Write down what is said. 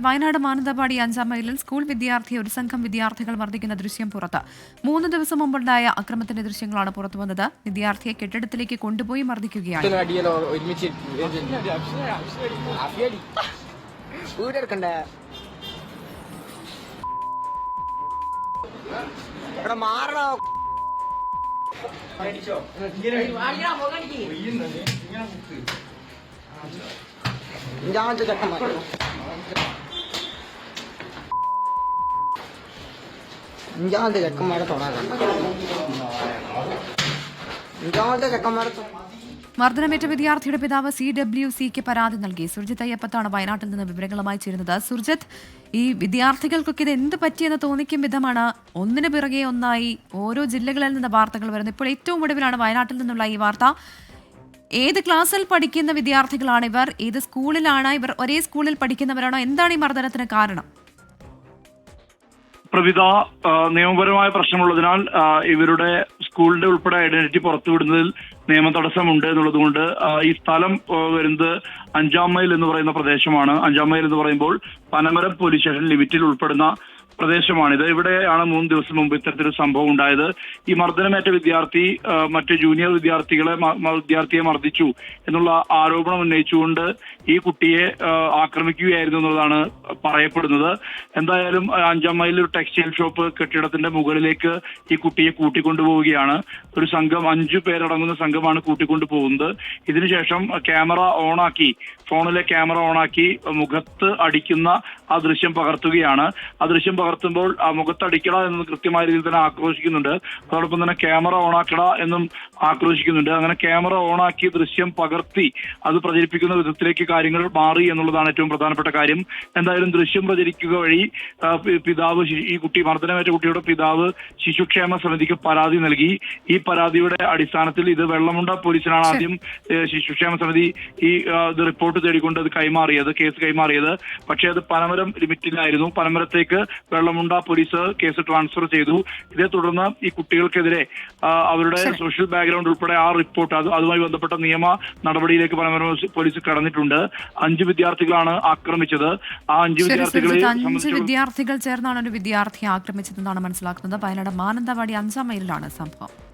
വയനാട് മാനന്തവാടി 5-ാം മൈലിൽ സ്കൂൾ വിദ്യാർത്ഥിയെ ഒരു സംഘം വിദ്യാർത്ഥികൾ മർദ്ദിക്കുന്ന ദൃശ്യം പുറത്ത്. 3 ദിവസം മുമ്പുണ്ടായ അക്രമത്തിന്റെ ദൃശ്യങ്ങളാണ് പുറത്തുവന്നത്. വിദ്യാർത്ഥിയെ കെട്ടിടത്തിലേക്ക് കൊണ്ടുപോയി മർദ്ദിക്കുകയാണ്. മർദ്ദനമേറ്റ വിദ്യാർത്ഥിയുടെ പിതാവ് CWCക്ക് പരാതി നൽകി. സുർജിത്ത് അയ്യപ്പത്താണ് വയനാട്ടിൽ നിന്ന് വിവരങ്ങളുമായി ചേരുന്നത്. സുർജിത്ത്, ഈ വിദ്യാർത്ഥികൾക്കൊക്കെ ഇത് എന്ത് പറ്റിയെന്ന് തോന്നിക്കും വിധമാണ് ഒന്നിനു പിറകെ ഒന്നായി ഓരോ ജില്ലകളിൽ നിന്ന് വാർത്തകൾ വരുന്നത്. ഇപ്പോൾ ഏറ്റവും ഒടുവിലാണ് വയനാട്ടിൽ നിന്നുള്ള ഈ വാർത്ത. ഏത് ക്ലാസ്സിൽ പഠിക്കുന്ന വിദ്യാർത്ഥികളാണ് ഇവർ? ഏത് സ്കൂളിലാണ് ഇവർ? ഒരേ സ്കൂളിൽ പഠിക്കുന്നവരാണോ? എന്താണ് ഈ മർദ്ദനത്തിന് കാരണം? പ്രവിത, നിയമപരമായ പ്രശ്നമുള്ളതിനാൽ ഇവരുടെ സ്കൂളിന്റെ ഉൾപ്പെടെ ഐഡന്റിറ്റി പുറത്തുവിടുന്നതിൽ നിയമ തടസ്സമുണ്ട് എന്നുള്ളതുകൊണ്ട് ഈ സ്ഥലം വരുന്നത് 5-ാം മൈൽ എന്ന് പറയുന്ന പ്രദേശമാണ്. 5-ാം മൈൽ എന്ന് പറയുമ്പോൾ പനമരം പോലീസ് സ്റ്റേഷൻ ലിമിറ്റിൽ ഉൾപ്പെടുന്ന പ്രദേശമാണിത്. ഇവിടെയാണ് 3 ദിവസം മുമ്പ് ഇത്തരത്തിലൊരു സംഭവം ഉണ്ടായത്. ഈ മർദ്ദനമേറ്റ വിദ്യാർത്ഥി മറ്റ് ജൂനിയർ വിദ്യാർത്ഥിയെ മർദ്ദിച്ചു എന്നുള്ള ആരോപണം ഉന്നയിച്ചുകൊണ്ട് ഈ കുട്ടിയെ ആക്രമിക്കുകയായിരുന്നു എന്നുള്ളതാണ് പറയപ്പെടുന്നത്. എന്തായാലും 5-ാം മൈലിൽ ഒരു ടെക്സ്റ്റൈൽ ഷോപ്പ് കെട്ടിടത്തിന്റെ മുകളിലേക്ക് ഈ കുട്ടിയെ കൂട്ടിക്കൊണ്ടുപോവുകയാണ്. ഒരു സംഘം 5 പേരടങ്ങുന്ന സംഘമാണ് കൂട്ടിക്കൊണ്ടുപോകുന്നത്. ഇതിനുശേഷം ക്യാമറ ഓണാക്കി, ഫോണിലെ ക്യാമറ ഓണാക്കി മുഖത്ത് അടിക്കുന്ന ആ ദൃശ്യം പകർത്തുകയാണ്. ആ ദൃശ്യം പകർത്തുമ്പോൾ ആ മുഖത്തടിക്കട എന്നത് കൃത്യമായ രീതിയിൽ തന്നെ ആക്രോശിക്കുന്നുണ്ട്. അതോടൊപ്പം തന്നെ ക്യാമറ ഓണാക്കട എന്നും ആക്രോശിക്കുന്നുണ്ട്. അങ്ങനെ ക്യാമറ ഓണാക്കി ദൃശ്യം പകർത്തി അത് പ്രചരിപ്പിക്കുന്ന വിധത്തിലേക്ക് കാര്യങ്ങൾ മാറി എന്നുള്ളതാണ് ഏറ്റവും പ്രധാനപ്പെട്ട കാര്യം. എന്തായാലും ദൃശ്യം പ്രചരിക്കുക വഴി പിതാവ്, ഈ കുട്ടി മർദ്ദനമേറ്റ കുട്ടിയുടെ പിതാവ് ശിശുക്ഷേമ സമിതിക്ക് പരാതി നൽകി. ഈ പരാതിയുടെ അടിസ്ഥാനത്തിൽ ഇത് വെള്ളമുണ്ട പോലീസിനാണ് ആദ്യം ശിശുക്ഷേമ സമിതി ഈ റിപ്പോർട്ട് തേടിക്കൊണ്ട് അത് കേസ് കൈമാറിയത്. പക്ഷേ അത് പനമരം ലിമിറ്റിലായിരുന്നു. പനമരത്തേക്ക് വെള്ളമുണ്ട പോലീസ് കേസ് ട്രാൻസ്ഫർ ചെയ്തു. ഇതേ തുടർന്ന് ഈ കുട്ടികൾക്കെതിരെ അവരുടെ സോഷ്യൽ ബാക്ക്ഗ്രൗണ്ട് ഉൾപ്പെടെ ആ റിപ്പോർട്ട് അതുമായി ബന്ധപ്പെട്ട നിയമ നടപടിയിലേക്ക് പനമരം പോലീസ് കടന്നിട്ടുണ്ട്. 5 വിദ്യാർത്ഥികളാണ് ആക്രമിച്ചത്. ആ 5 വിദ്യാർത്ഥികൾ ചേർന്നാണ് ഒരു വിദ്യാർത്ഥിയെ ആക്രമിച്ചതെന്നാണ് മനസ്സിലാക്കുന്നത്. വയനാട് മാനന്തവാടി 5-ാം മൈലിലാണ് സംഭവം.